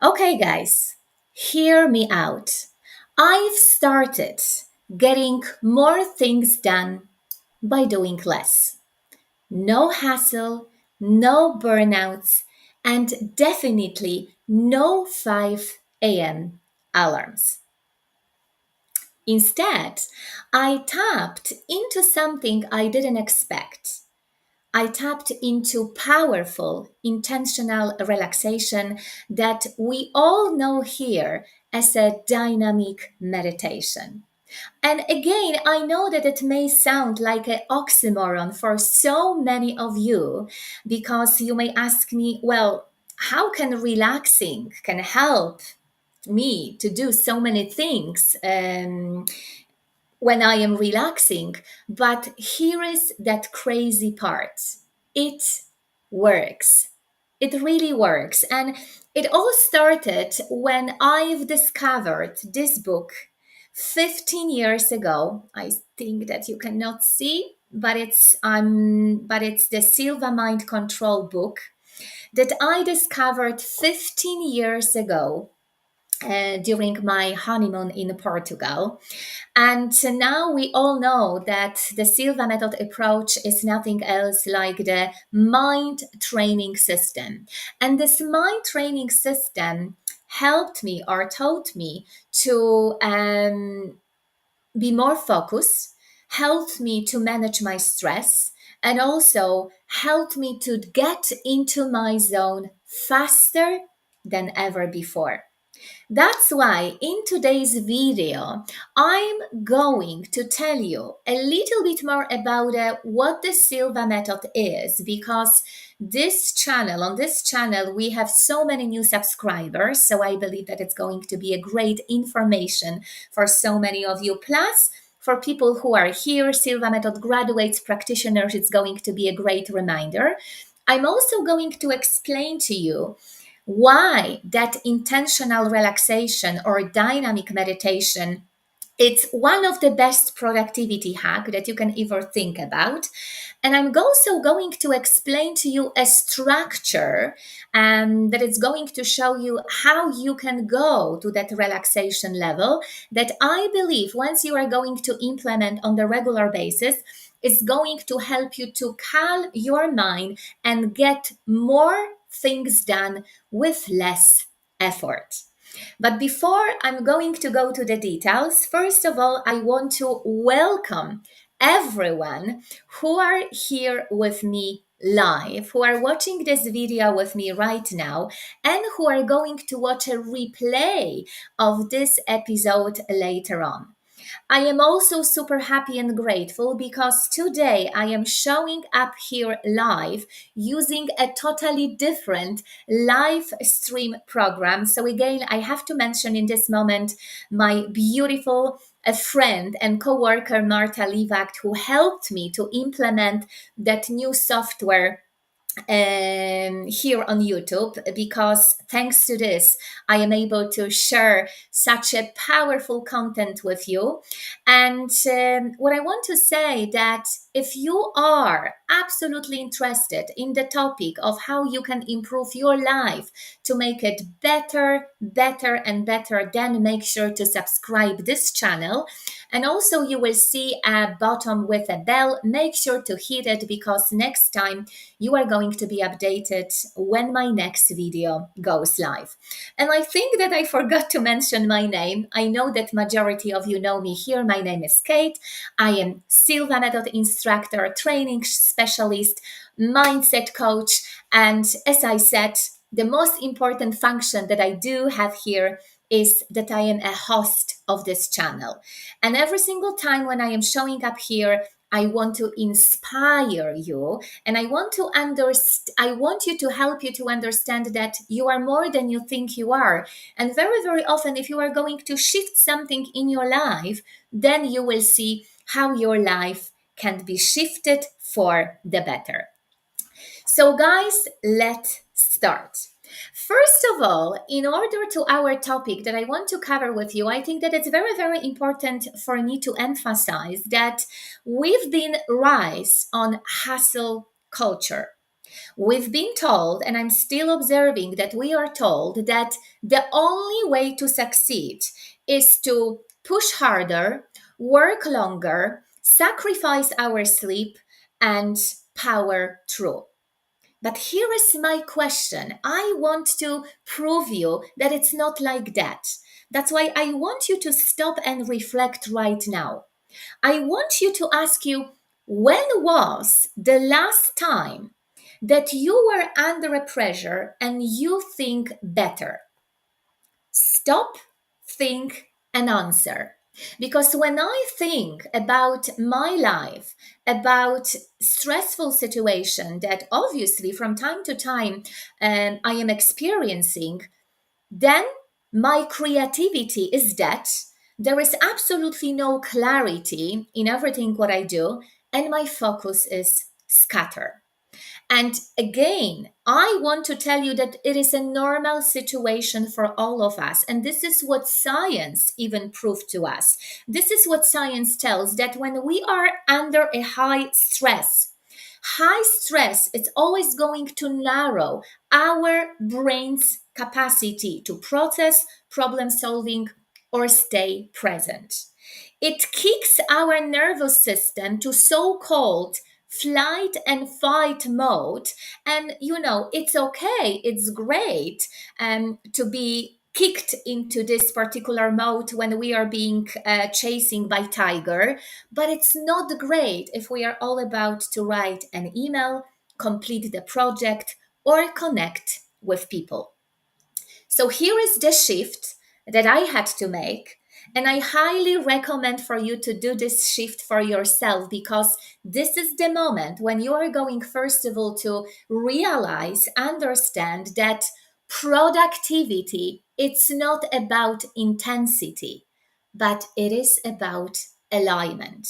Okay, guys, hear me out. I've started getting more things done by doing less. No hassle, no burnouts, and definitely no 5 a.m. alarms. Instead, I tapped into something I didn't expect. I tapped into powerful, intentional relaxation that we all know here as a dynamic meditation. And again, I know that it may sound like an oxymoron for so many of you because you may ask me, well, how can relaxing can help me to do so many things? When I am relaxing. But here is that crazy part it works. It really works. And it all started when I've discovered this book 15 years ago. I think that you cannot see, but it's the Silva Mind Control book that I discovered 15 years ago during my honeymoon in Portugal. And now we all know that the Silva method approach is nothing else like the mind training system. And this mind training system helped me or taught me to be more focused, helped me to manage my stress, and also helped me to get into my zone faster than ever before. That's why in today's video, I'm going to tell you a little bit more about what the Silva method is because on this channel, we have so many new subscribers. So I believe that it's going to be a great information for so many of you. Plus, for people who are here, Silva method graduates, practitioners, it's going to be a great reminder. I'm also going to explain to you why that intentional relaxation or dynamic meditation it's one of the best productivity hack that you can ever think about. And I'm also going to explain to you a structure that is going to show you how you can go to that relaxation level that I believe once you are going to implement on the regular basis is going to help you to calm your mind and get more things done with less effort. But before I'm going to go to the details, first of all, I want to welcome everyone who are here with me live, who are watching this video with me right now, and who are going to watch a replay of this episode later on. I am also super happy and grateful because today I am showing up here live using a totally different live stream program. So, again, I have to mention in this moment my beautiful friend and co-worker Marta Livakt, who helped me to implement that new software here on YouTube because thanks to this, I am able to share such a powerful content with you. And what I want to say that if you are absolutely interested in the topic of how you can improve your life to make it better, better, and better, then make sure to subscribe this channel. And also you will see a button with a bell. Make sure to hit it because next time you are going to be updated when my next video goes live. And I think that I forgot to mention my name. I know that majority of you know me here. My name is Kate. I am Silva method instructor, training specialist, mindset coach, and as I said, the most important function that I do have here is that I am a host of this channel. And every single time when I am showing up here, I want to inspire you and I want you to help you to understand that you are more than you think you are. And very, very often, if you are going to shift something in your life, then you will see how your life can be shifted for the better. So, guys, let's start. First of all, in order to our topic that I want to cover with you, I think that it's very, very important for me to emphasize that we've been raised on hustle culture. We've been told, and I'm still observing that we are told that the only way to succeed is to push harder, work longer, sacrifice our sleep, and power through. But here is my question. I want to prove you that it's not like that. That's why I want you to stop and reflect right now. I want you to ask you, when was the last time that you were under a pressure and you think better? Stop, think, and answer. Because when I think about my life, about stressful situation that obviously from time to time I am experiencing, then my creativity is dead. There is absolutely no clarity in everything what I do, and my focus is scattered. And again, I want to tell you that it is a normal situation for all of us. And this is what science even proved to us. This is what science tells, that when we are under a high stress, it's always going to narrow our brain's capacity to process problem solving or stay present. It kicks our nervous system to so called flight and fight mode. And it's okay, it's great to be kicked into this particular mode when we are being chasing by tiger, but it's not great if we are all about to write an email, complete the project, or connect with people. So here is the shift that I had to make. And I highly recommend for you to do this shift for yourself, because this is the moment when you are going, first of all, to realize, understand that productivity, it's not about intensity, but it is about alignment.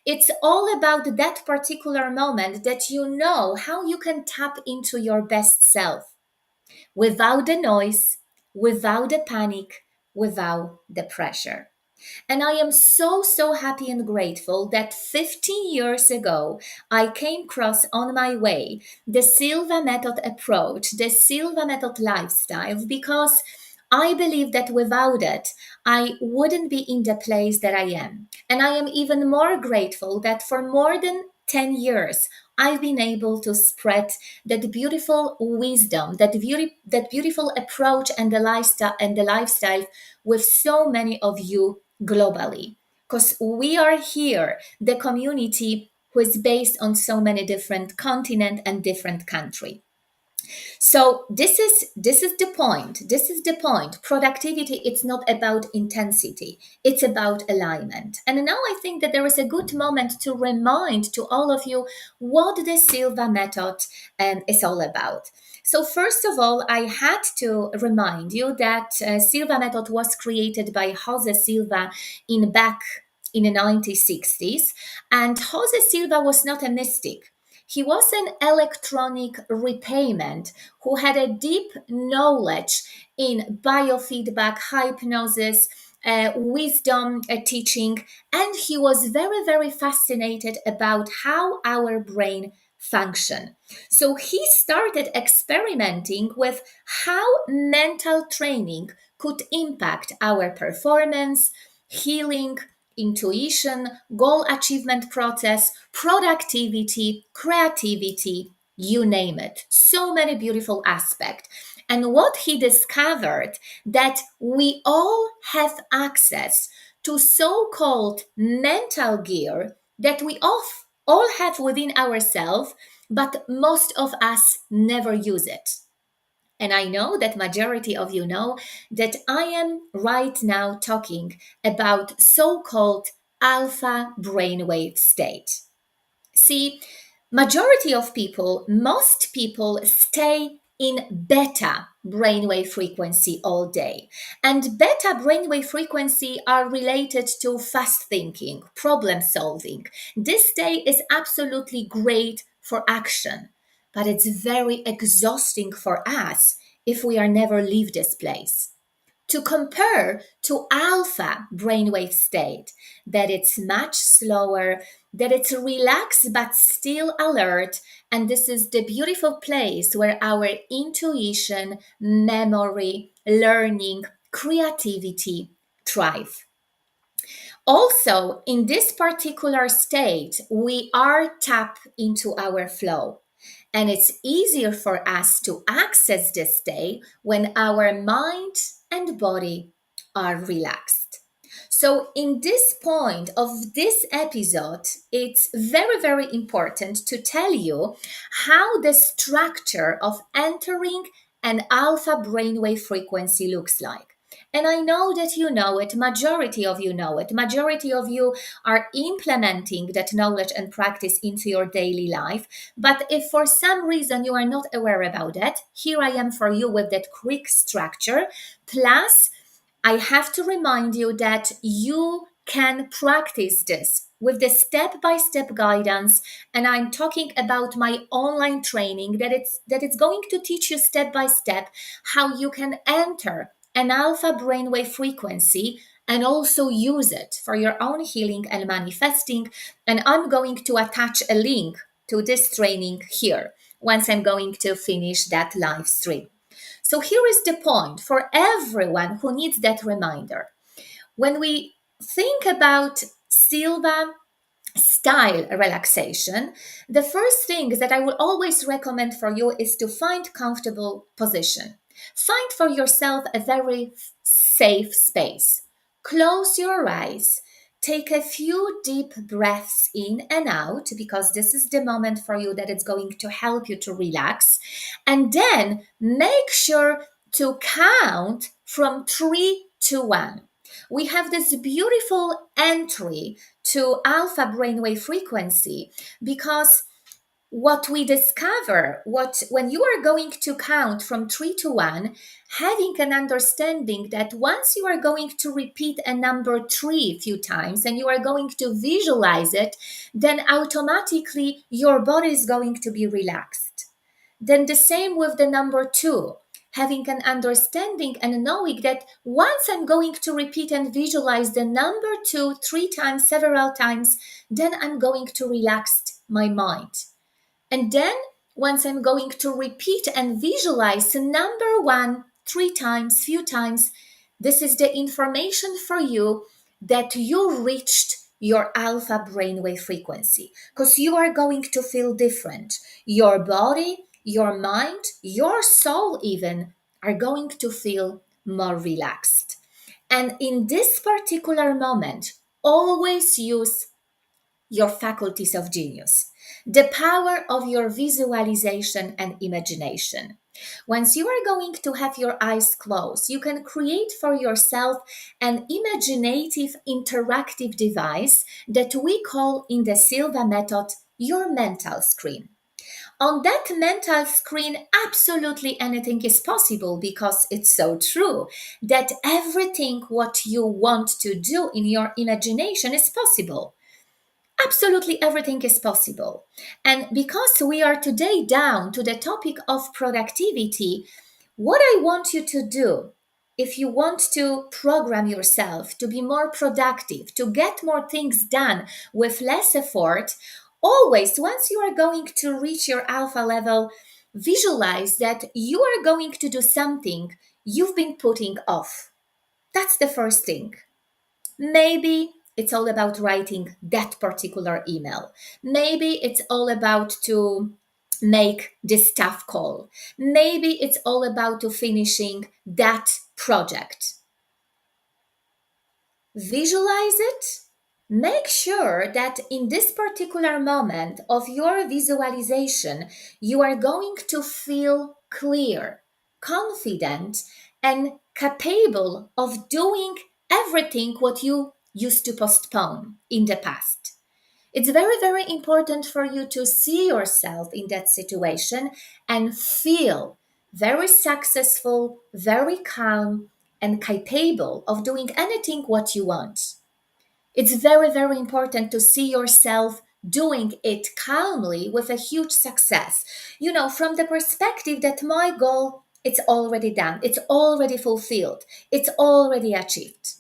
It's all about that particular moment that you know how you can tap into your best self without the noise, without the panic, without the pressure. And I am so, so happy and grateful that 15 years ago, I came across on my way the Silva method approach, the Silva method lifestyle, because I believe that without it, I wouldn't be in the place that I am. And I am even more grateful that for more than 10 years, I've been able to spread that beautiful wisdom, that beautiful approach and the lifestyle with so many of you globally. Because we are here, the community who is based on so many different continents and different countries. So this is the point. This is the point. Productivity, it's not about intensity. It's about alignment. And now I think that there is a good moment to remind to all of you what the Silva method is all about. So first of all, I had to remind you that Silva method was created by Jose Silva back in the 1960s, and Jose Silva was not a mystic. He was an electronic repayment who had a deep knowledge in biofeedback, hypnosis, wisdom teaching, and he was very, very fascinated about how our brain function. So he started experimenting with how mental training could impact our performance, healing, intuition, goal achievement process, productivity, creativity, you name it. So many beautiful aspects. And what he discovered, that we all have access to so-called mental gear that we all have within ourselves, but most of us never use it. And I know that majority of you know that I am right now talking about so-called alpha brainwave state. See, majority of people, most people stay in beta brainwave frequency all day. And beta brainwave frequency are related to fast thinking, problem solving. This state is absolutely great for action, but it's very exhausting for us if we are never leave this place. To compare to alpha brainwave state, that it's much slower, that it's relaxed but still alert. And this is the beautiful place where our intuition, memory, learning, creativity thrive. Also, in this particular state, we are tapped into our flow. And it's easier for us to access this state when our mind and body are relaxed. So, in this point of this episode, it's very, very important to tell you how the structure of entering an alpha brainwave frequency looks like. And I know that you know it, majority of you know it, majority of you are implementing that knowledge and practice into your daily life. But if for some reason you are not aware about that, here I am for you with that quick structure. Plus, I have to remind you that you can practice this with the step by step guidance, and I'm talking about my online training that it's going to teach you step by step how you can enter an alpha brainwave frequency and also use it for your own healing and manifesting. And I'm going to attach a link to this training here once I'm going to finish that live stream. So here is the point for everyone who needs that reminder. When we think about Silva style relaxation, the first thing that I will always recommend for you is to find comfortable position. Find for yourself a very safe space. Close your eyes. Take a few deep breaths in and out because this is the moment for you that it's going to help you to relax. And then make sure to count from 3 to 1. We have this beautiful entry to alpha brainwave frequency because what we discover, what when you are going to count from 3 to 1, having an understanding that once you are going to repeat a number 3 a few times and you are going to visualize it, then automatically your body is going to be relaxed. Then the same with the number 2, having an understanding and knowing that once I'm going to repeat and visualize the number 2 3 times, several times, then I'm going to relax my mind. And then once I'm going to repeat and visualize the number 1 3 times, few times, this is the information for you that you reached your alpha brainwave frequency because you are going to feel different. Your body, your mind, your soul even are going to feel more relaxed. And in this particular moment, always use your faculties of genius, the power of your visualization and imagination. Once you are going to have your eyes closed, you can create for yourself an imaginative interactive device that we call in the Silva method your mental screen. On that mental screen, absolutely anything is possible because it's so true that everything what you want to do in your imagination is possible. Absolutely everything is possible. And because we are today down to the topic of productivity, what I want you to do, if you want to program yourself to be more productive, to get more things done with less effort, always, once you are going to reach your alpha level, visualize that you are going to do something you've been putting off. That's the first thing. Maybe it's all about writing that particular email. Maybe it's all about to make this staff call. Maybe it's all about to finishing that project. Visualize it. Make sure that in this particular moment of your visualization, you are going to feel clear, confident, and capable of doing everything what you used to postpone in the past. It's very, very important for you to see yourself in that situation and feel very successful, very calm, and capable of doing anything what you want. It's very, very important to see yourself doing it calmly with a huge success. From the perspective that my goal, it's already done, it's already fulfilled, it's already achieved.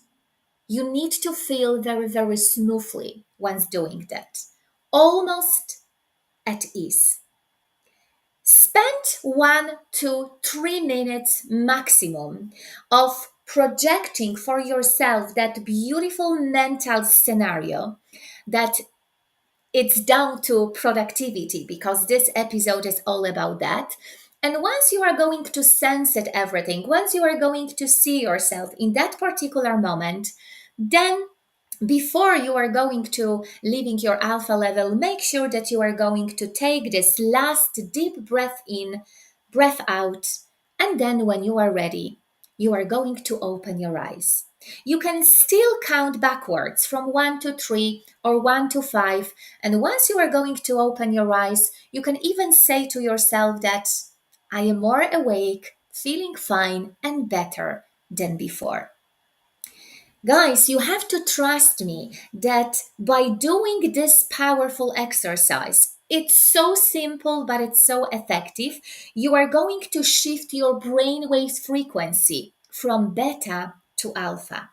You need to feel very, very smoothly once doing that. almost at ease. Spend 1 to 3 minutes maximum of projecting for yourself that beautiful mental scenario that it's down to productivity, because this episode is all about that. And once you are going to sense it, everything, once you are going to see yourself in that particular moment, then before you are going to leaving your alpha level, make sure that you are going to take this last deep breath in, breath out, and then when you are ready, you are going to open your eyes. You can still count backwards from 1 to 3 or 1 to 5, and once you are going to open your eyes, you can even say to yourself that I am more awake, feeling fine and better than before. Guys, you have to trust me that by doing this powerful exercise, it's so simple, but it's so effective. You are going to shift your brainwave frequency from beta to alpha.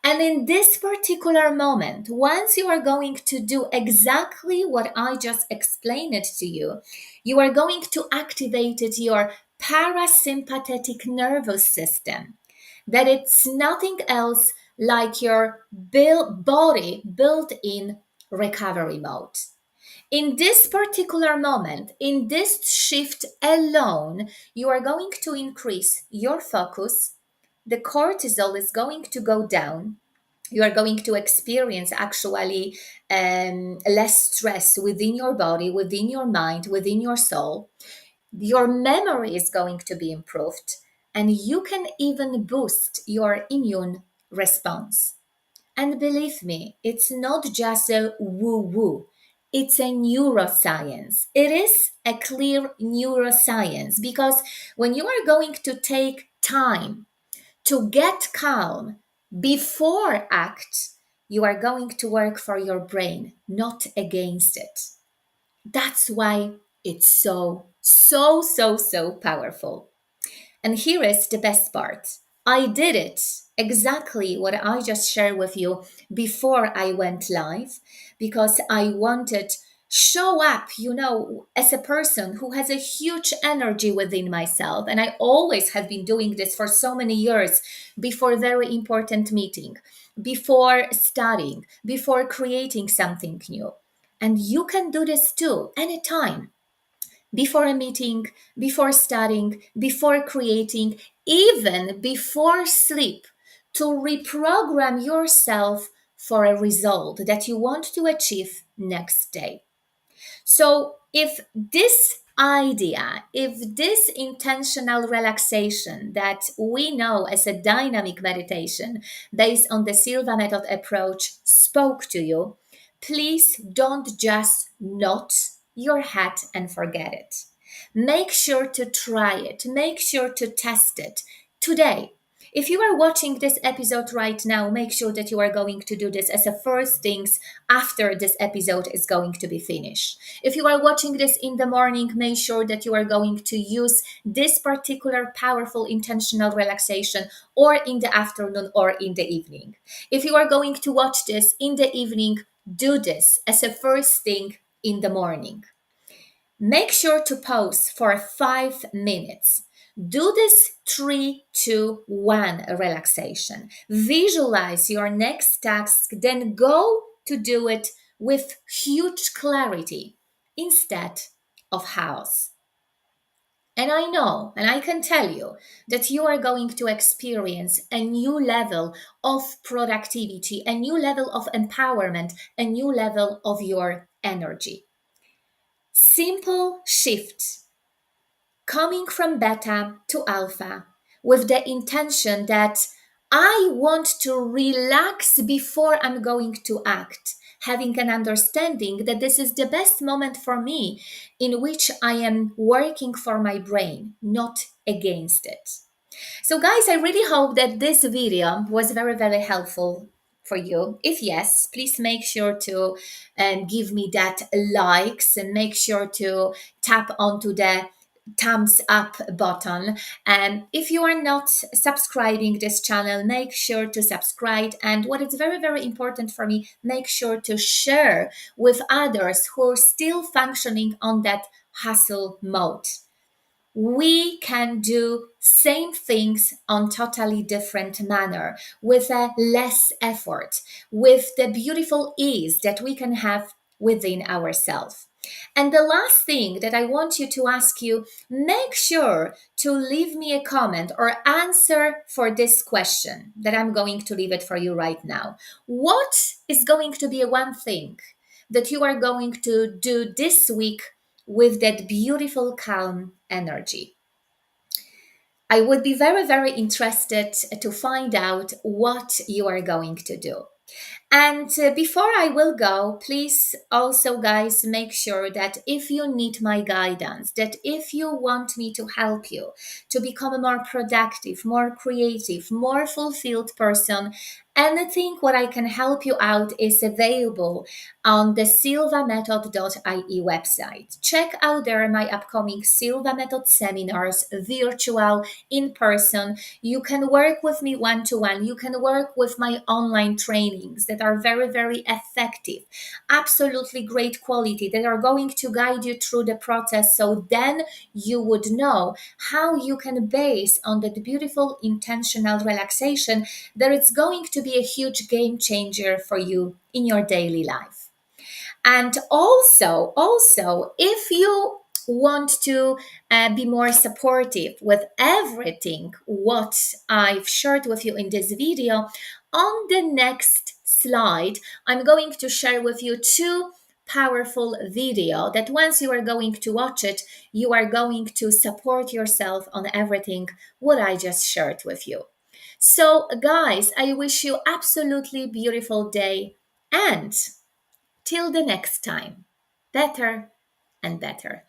And in this particular moment, once you are going to do exactly what I just explained it to you, you are going to activate your parasympathetic nervous system, that it's nothing else like your body built in recovery mode. In this particular moment, in this shift alone, you are going to increase your focus. The cortisol is going to go down. You are going to experience actually less stress within your body, within your mind, within your soul. Your memory is going to be improved, and you can even boost your immune response. And believe me, it's not just a woo woo, it's a neuroscience. It is a clear neuroscience, because when you are going to take time to get calm before act, you are going to work for your brain, not against it. That's why it's so powerful. And here is the best part. I did it exactly what I just shared with you before I went live, because I wanted show up, as a person who has a huge energy within myself, and I always have been doing this for so many years, before very important meeting, before studying, before creating something new. And you can do this too anytime, before a meeting, before studying, before creating, even before sleep, to reprogram yourself for a result that you want to achieve next day. So, if this idea, if this intentional relaxation that we know as a dynamic meditation based on the Silva method approach spoke to you, please don't just nod your head and forget it. Make sure to try it, make sure to test it today. If you are watching this episode right now, make sure that you are going to do this as a first things after this episode is going to be finished. If you are watching this in the morning, make sure that you are going to use this particular powerful intentional relaxation, or in the afternoon or in the evening. If you are going to watch this in the evening, do this as a first thing in the morning. Make sure to pause for 5 minutes. Do this 3, 2, 1 relaxation. Visualize your next task, then go to do it with huge clarity instead of chaos. And I know, and I can tell you that you are going to experience a new level of productivity, a new level of empowerment, a new level of your energy. Simple shift coming from beta to alpha, with the intention that I want to relax before I'm going to act, having an understanding that this is the best moment for me in which I am working for my brain, not against it. So, guys, I really hope that this video was very helpful for you. If yes, please make sure to give me that likes, and make sure to tap onto the thumbs up button. And if you are not subscribing this channel, make sure to subscribe. And what is very, very important for me, make sure to share with others who are still functioning on that hustle mode. We can do same things on totally different manner with a less effort, with the beautiful ease that we can have within ourselves. And the last thing that I want you to ask you, make sure to leave me a comment or answer for this question that I'm going to leave it for you right now. What is going to be a one thing that you are going to do this week with that beautiful, calm energy? I would be very, very interested to find out what you are going to do. And before I will go, please also, guys, make sure that if you need my guidance, that if you want me to help you to become a more productive, more creative, more fulfilled person, anything what I can help you out is available on the silvamethod.ie website. Check out there my upcoming Silva Method seminars, virtual, in person. You can work with me one to one. You can work with my online trainings that are very, very effective, absolutely great quality, that are going to guide you through the process. So then you would know how you can base on that beautiful intentional relaxation that it's going to be a huge game changer for you in your daily life. And also, if you want to be more supportive with everything what I've shared with you in this video, on the next slide, I'm going to share with you two powerful video that once you are going to watch it, you are going to support yourself on everything what I just shared with you. So guys, I wish you absolutely beautiful day, and till the next time, better and better.